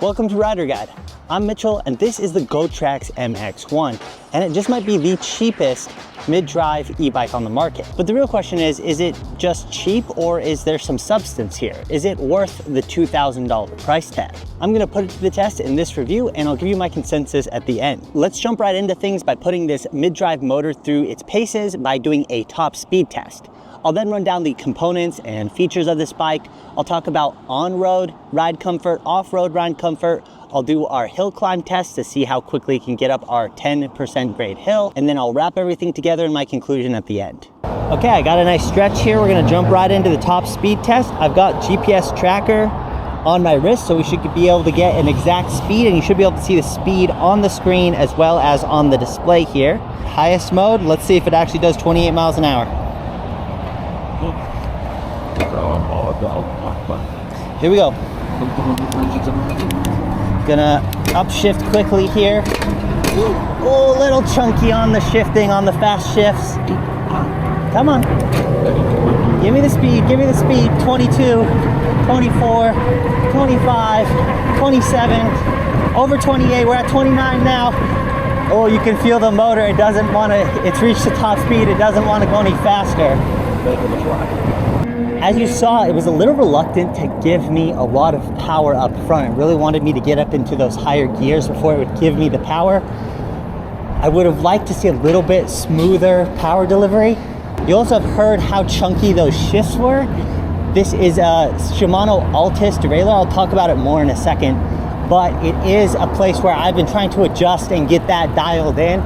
Welcome to Rider Guide. I'm Mitchell and this is the Gotrax MX1, and it just might be the cheapest mid-drive e-bike on the market. But the real question is it just cheap or is there some substance here? Is it worth the $2,000 price tag? I'm gonna put it to the test in this review and I'll give you my consensus at the end. Let's jump right into things by putting this mid-drive motor through its paces by doing a top speed test. I'll then run down the components and features of this bike. I'll talk about on-road ride comfort, off-road ride comfort. I'll do our hill climb test to see how quickly it can get up our 10% grade hill, and then I'll wrap everything together in my conclusion at the end. Okay, I got a nice stretch here. We're gonna jump right into the top speed test. I've got GPS tracker on my wrist, so we should be able to get an exact speed, and you should be able to see the speed on the screen as well as on the display here. Highest mode, let's see if it actually does 28 miles an hour. Here we go. Gonna upshift quickly here. Oh, a little chunky on the shifting, on the fast shifts. Come on. Give me the speed, give me the speed. 22, 24, 25, 27, over 28. We're at 29 now. Oh, you can feel the motor. It doesn't want to, it's reached the top speed. It doesn't want to go any faster. As you saw, it was a little reluctant to give me a lot of power up front. It really wanted me to get up into those higher gears before it would give me the power. I would have liked to see a little bit smoother power delivery. You also have heard how chunky those shifts were. This is a Shimano Altis derailleur. I'll talk about it more in a second, but it is a place where I've been trying to adjust and get that dialed in,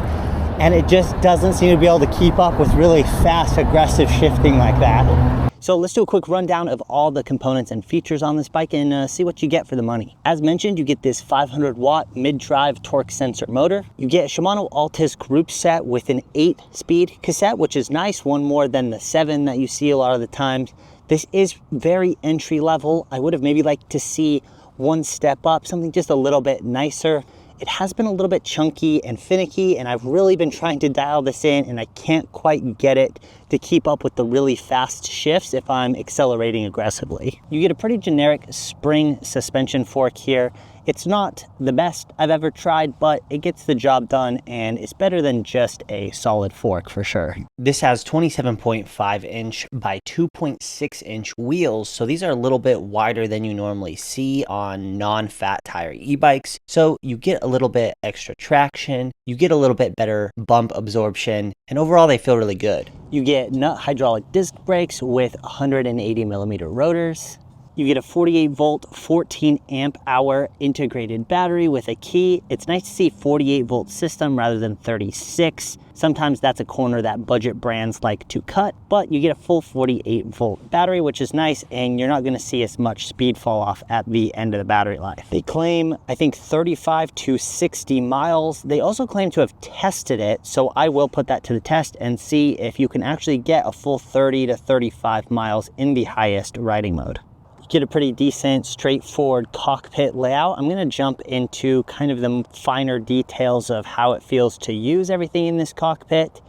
and it just doesn't seem to be able to keep up with really fast, aggressive shifting like that. So let's do a quick rundown of all the components and features on this bike and see what you get for the money. As mentioned, you get this 500 watt mid-drive torque sensor motor. You get a Shimano Altis group set with an 8-speed cassette, which is nice, one more than the 7 that you see a lot of the times. This is very entry level. I would have maybe liked to see one step up, something just a little bit nicer. It has been a little bit chunky and finicky, and I've really been trying to dial this in, and I can't quite get it to keep up with the really fast shifts if I'm accelerating aggressively. You get a pretty generic spring suspension fork here. It's not the best I've ever tried, but it gets the job done, and it's better than just a solid fork for sure. This has 27.5 inch by 2.6 inch wheels, so these are a little bit wider than you normally see on non-fat tire e-bikes. So you get a little bit extra traction, you get a little bit better bump absorption, and overall they feel really good. You get nut hydraulic disc brakes with 180 millimeter rotors. You get a 48 volt, 14 amp hour integrated battery with a key. It's nice to see 48 volt system rather than 36. Sometimes that's a corner that budget brands like to cut, but you get a full 48 volt battery, which is nice, and you're not gonna see as much speed fall off at the end of the battery life. They claim, I think, 35 to 60 miles. They also claim to have tested it, so I will put that to the test and see if you can actually get a full 30 to 35 miles in the highest riding mode. Get a pretty decent, straightforward cockpit layout. I'm gonna jump into kind of the finer details of how it feels to use everything in this cockpit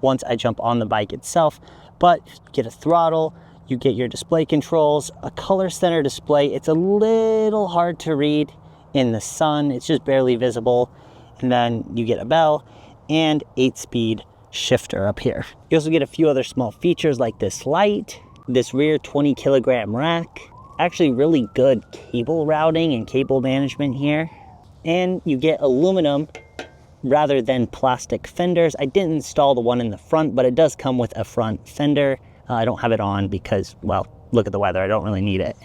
once I jump on the bike itself. But you get a throttle, you get your display controls, a color center display. It's a little hard to read in the sun. It's just barely visible. And then you get a bell and 8-speed shifter up here. You also get a few other small features like this light, this rear 20 kilogram rack, actually really good cable routing and cable management here. And you get aluminum rather than plastic fenders. I didn't install the one in the front, but it does come with a front fender. I don't have it on because, well, look at the weather, I don't really need it.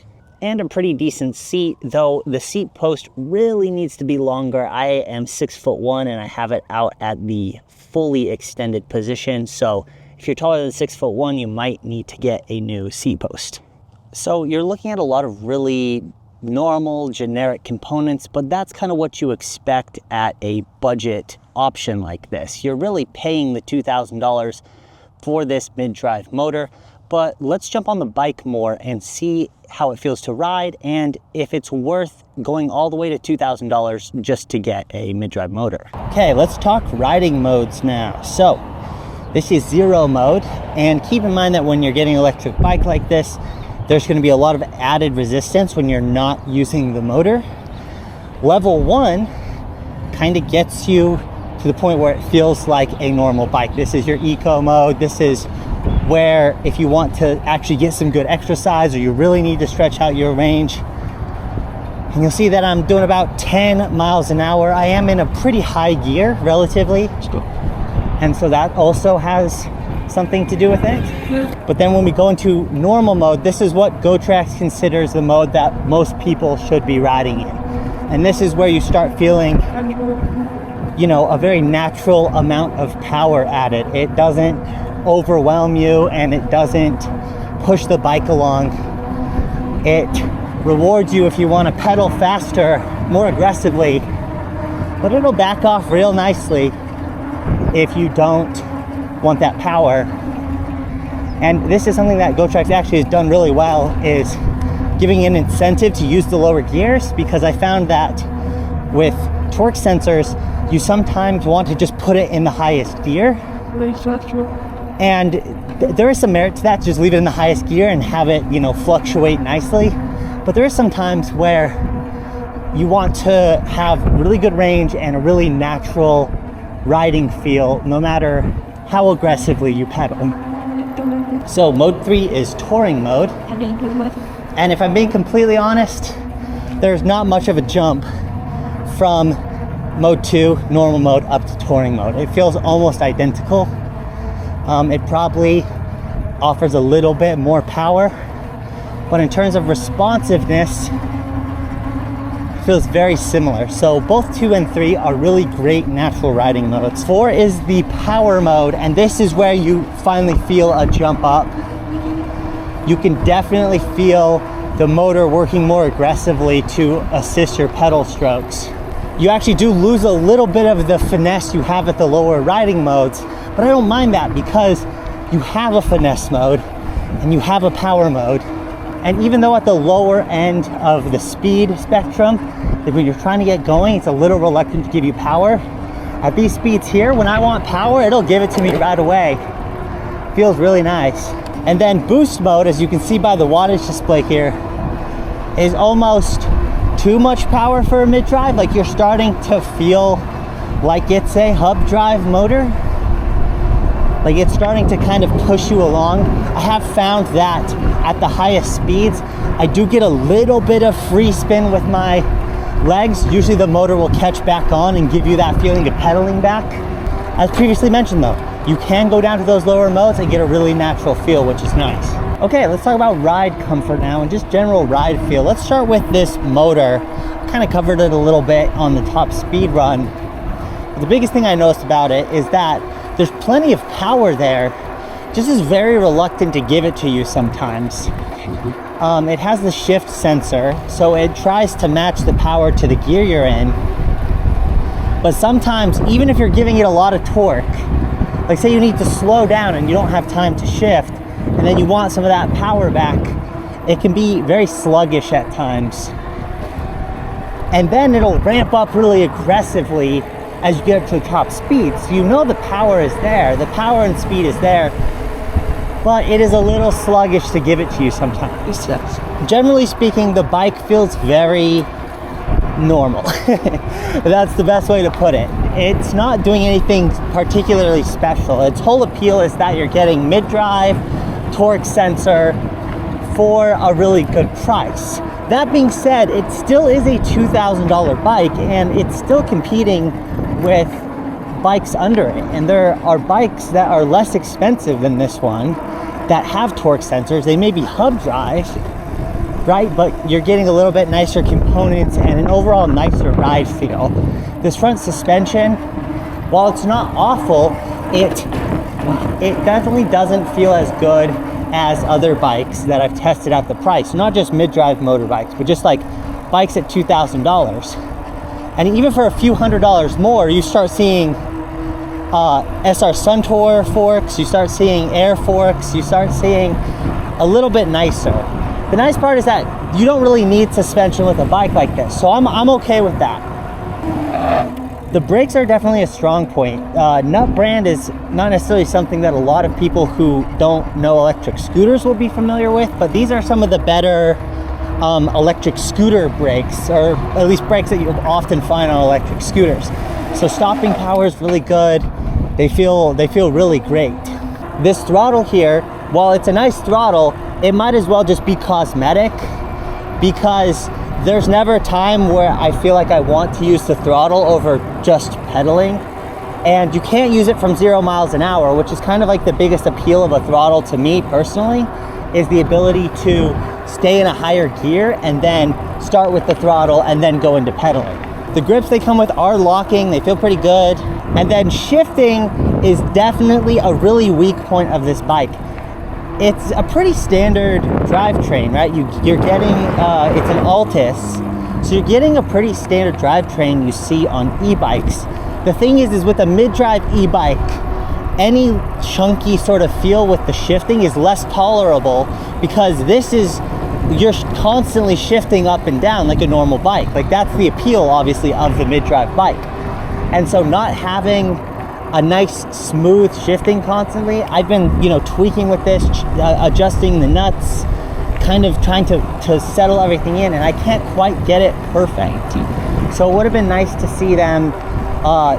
And a pretty decent seat, though the seat post really needs to be longer. I am 6'1" and I have it out at the fully extended position. So if you're taller than 6'1", you might need to get a new seat post. So you're looking at a lot of really normal, generic components, but that's kind of what you expect at a budget option like this. You're really paying the $2,000 for this mid-drive motor, but let's jump on the bike more and see how it feels to ride and if it's worth going all the way to $2,000 just to get a mid-drive motor. Okay, let's talk riding modes now. So this is zero mode, and keep in mind that when you're getting an electric bike like this, there's going to be a lot of added resistance when you're not using the motor. Level 1 kind of gets you to the point where it feels like a normal bike. This is your eco mode. This is where if you want to actually get some good exercise or you really need to stretch out your range. And you'll see that I'm doing about 10 miles an hour. I am in a pretty high gear relatively. And so that also has something to do with it. But then when we go into normal mode, this is what Gotrax considers the mode that most people should be riding in. And this is where you start feeling, you know, a very natural amount of power added. It doesn't overwhelm you and it doesn't push the bike along. It rewards you if you want to pedal faster, more aggressively, but it'll back off real nicely if you don't want that power. And this is something that Gotrax actually has done really well, is giving an incentive to use the lower gears, because I found that with torque sensors, you sometimes want to just put it in the highest gear. And there is some merit to that, to just leave it in the highest gear and have it, you know, fluctuate nicely. But there are some times where you want to have really good range and a really natural riding feel, no matter how aggressively you pedal. So mode 3 is touring mode. And if I'm being completely honest, there's not much of a jump from mode 2, normal mode, up to touring mode. It feels almost identical. It probably offers a little bit more power, but in terms of responsiveness, it feels very similar. So both 2 and 3 are really great natural riding modes. 4 is the power mode, and this is where you finally feel a jump up. You can definitely feel the motor working more aggressively to assist your pedal strokes. You actually do lose a little bit of the finesse you have at the lower riding modes, but I don't mind that because you have a finesse mode and you have a power mode. And even though at the lower end of the speed spectrum, when you're trying to get going, it's a little reluctant to give you power. At these speeds here, when I want power, it'll give it to me right away. Feels really nice. And then boost mode, as you can see by the wattage display here, is almost too much power for a mid-drive. Like, you're starting to feel like it's a hub drive motor. Like, it's starting to kind of push you along. I have found that at the highest speeds, I do get a little bit of free spin with my legs. Usually the motor will catch back on and give you that feeling of pedaling back. As previously mentioned though, you can go down to those lower modes and get a really natural feel, which is nice. Okay, let's talk about ride comfort now and just general ride feel. Let's start with this motor. I kind of covered it a little bit on the top speed run. But the biggest thing I noticed about it is that there's plenty of power there, just is very reluctant to give it to you sometimes. It has the shift sensor, so it tries to match the power to the gear you're in. But sometimes, even if you're giving it a lot of torque, like say you need to slow down and you don't have time to shift, and then you want some of that power back, it can be very sluggish at times. And then it'll ramp up really aggressively as you get up to the top speed. So you know the power is there, the power and speed is there, but it is a little sluggish to give it to you sometimes. Generally speaking, the bike feels very normal. That's the best way to put it. It's not doing anything particularly special. Its whole appeal is that you're getting mid-drive, torque sensor for a really good price. That being said, it still is a $2,000 bike and it's still competing with bikes under it. And there are bikes that are less expensive than this one that have torque sensors. They may be hub drive, right? But you're getting a little bit nicer components and an overall nicer ride feel. This front suspension, while it's not awful, it definitely doesn't feel as good as other bikes that I've tested at the price. Not just mid-drive motorbikes, but just like bikes at $2,000. And even for a few $100s more, you start seeing SR Suntour forks, you start seeing air forks, you start seeing a little bit nicer. The nice part is that you don't really need suspension with a bike like this, so I'm okay with that. The brakes are definitely a strong point. Nut brand is not necessarily something that a lot of people who don't know electric scooters will be familiar with, but these are some of the better electric scooter brakes, or at least brakes that you often find on electric scooters. So stopping power is really good. They feel really great. This throttle here, while it's a nice throttle, it might as well just be cosmetic, because there's never a time where I feel like I want to use the throttle over just pedaling. And you can't use it from 0 miles an hour, which is kind of like the biggest appeal of a throttle to me personally, is the ability to stay in a higher gear and then start with the throttle and then go into pedaling. The grips they come with are locking, they feel pretty good. And then shifting is definitely a really weak point of this bike. It's a pretty standard drivetrain, right? You're getting, it's an Altis, so you're getting a pretty standard drivetrain you see on e-bikes. The thing is with a mid-drive e-bike, any chunky sort of feel with the shifting is less tolerable, because you're constantly shifting up and down like a normal bike. Like, that's the appeal, obviously, of the mid-drive bike. And so not having a nice smooth shifting constantly, I've been, tweaking with this, adjusting the nuts, kind of trying to settle everything in, and I can't quite get it perfect. So it would have been nice to see them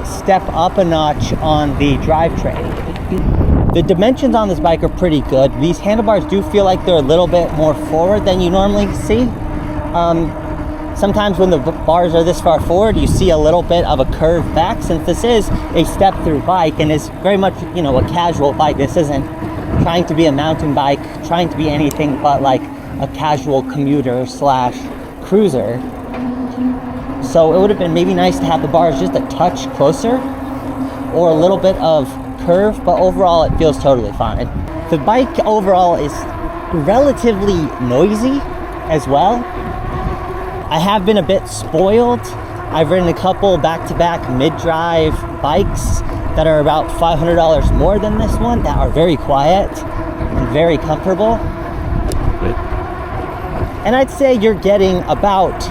step up a notch on the drivetrain. The dimensions on this bike are pretty good. These handlebars do feel like they're a little bit more forward than you normally see. Sometimes when the bars are this far forward, you see a little bit of a curve back, since this is a step-through bike and is very much, a casual bike. This isn't trying to be a mountain bike, trying to be anything but like a casual commuter / cruiser. So it would have been maybe nice to have the bars just a touch closer, or a little bit of curve, but overall it feels totally fine. The bike overall is relatively noisy as well. I have been a bit spoiled. I've ridden a couple back-to-back mid-drive bikes that are about $500 more than this one, that are very quiet and very comfortable. And I'd say you're getting about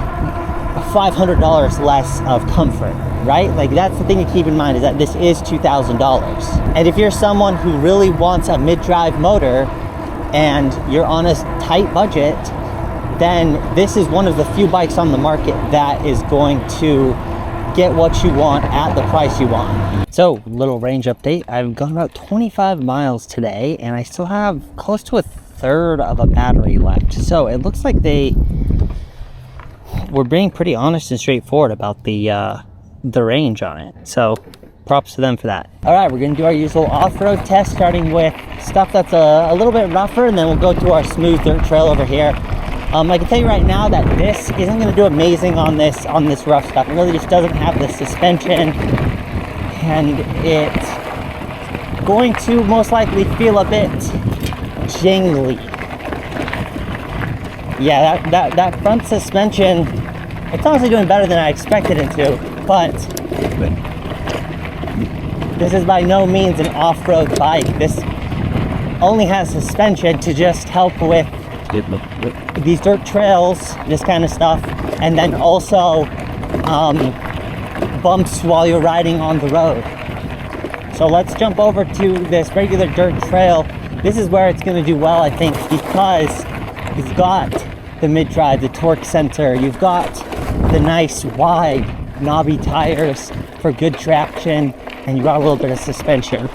$500 less of comfort, right? Like, that's the thing to keep in mind, is that this is $2,000. And if you're someone who really wants a mid-drive motor and you're on a tight budget, then this is one of the few bikes on the market that is going to get what you want at the price you want. So, little range update. I've gone about 25 miles today, and I still have close to a third of a battery left. So it looks like they were being pretty honest and straightforward about the range on it. So props to them for that. All right, we're gonna do our usual off-road test, starting with stuff that's a little bit rougher, and then we'll go to our smooth dirt trail over here. I can tell you right now that this isn't going to do amazing on this rough stuff. It really just doesn't have the suspension, and it's going to most likely feel a bit jingly. Yeah, that front suspension, it's honestly doing better than I expected it to, but this is by no means an off-road bike. This only has suspension to just help with these dirt trails, this kind of stuff, and then also bumps while you're riding on the road. So let's jump over to this regular dirt trail. This is where it's going to do well, I think, because you've got the mid-drive, the torque sensor, you've got the nice wide knobby tires for good traction, and you got a little bit of suspension.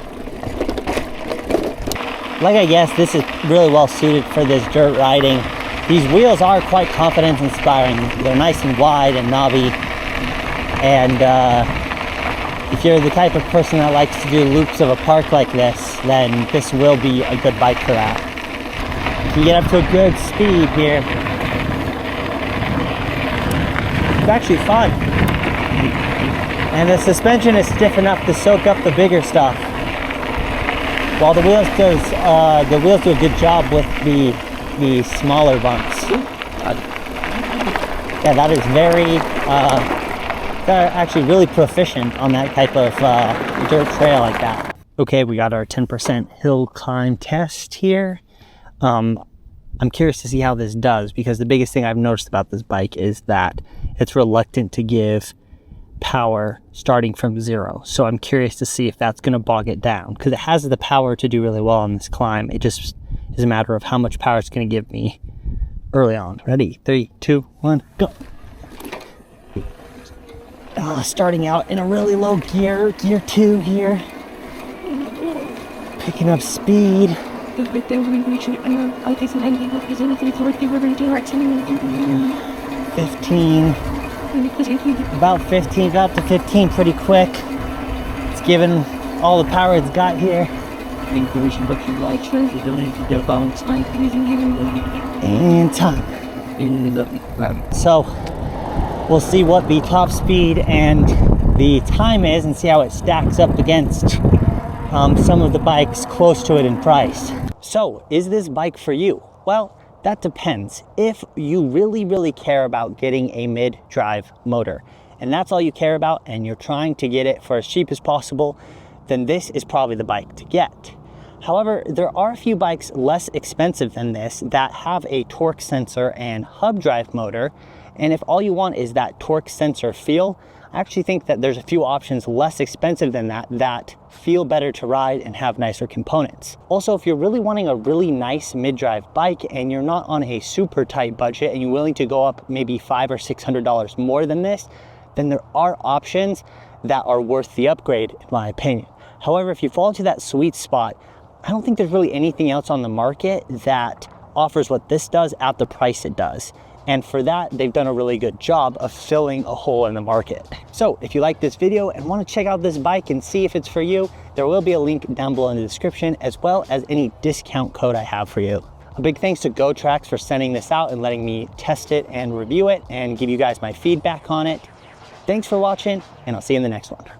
Like, I guess this is really well suited for this dirt riding. These wheels are quite confidence inspiring. They're nice and wide and knobby. And if you're the type of person that likes to do loops of a park like this, then this will be a good bike for that. You can get up to a good speed here. It's actually fun. And the suspension is stiff enough to soak up the bigger stuff, while the wheels do a good job with the smaller bumps. Yeah, that is they're actually really proficient on that type of dirt trail like that. Okay, we got our 10% hill climb test here. I'm curious to see how this does, because the biggest thing I've noticed about this bike is that it's reluctant to give power starting from 0. So I'm curious to see if that's going to bog it down, because it has the power to do really well on this climb. It just is a matter of how much power it's going to give me early on. Ready? 3, 2, 1, go. Starting out in a really low gear 2 here. Picking up speed. 15. About 15, got to 15 pretty quick. It's given all the power it's got here. And time. So we'll see what the top speed and the time is and see how it stacks up against some of the bikes close to it in price. So is this bike for you? Well, that depends. If you really care about getting a mid-drive motor, and that's all you care about, and you're trying to get it for as cheap as possible, then this is probably the bike to get. However, there are a few bikes less expensive than this that have a torque sensor and hub drive motor, and if all you want is that torque sensor feel, I actually think that there's a few options less expensive than that feel better to ride and have nicer components. Also, if you're really wanting a really nice mid-drive bike and you're not on a super tight budget and you're willing to go up maybe $500 or $600 more than this, then there are options that are worth the upgrade, in my opinion. However, if you fall into that sweet spot, I don't think there's really anything else on the market that offers what this does at the price it does. And for that, they've done a really good job of filling a hole in the market. So if you like this video and want to check out this bike and see if it's for you, there will be a link down below in the description, as well as any discount code I have for you. A big thanks to Gotrax for sending this out and letting me test it and review it and give you guys my feedback on it. Thanks for watching, and I'll see you in the next one.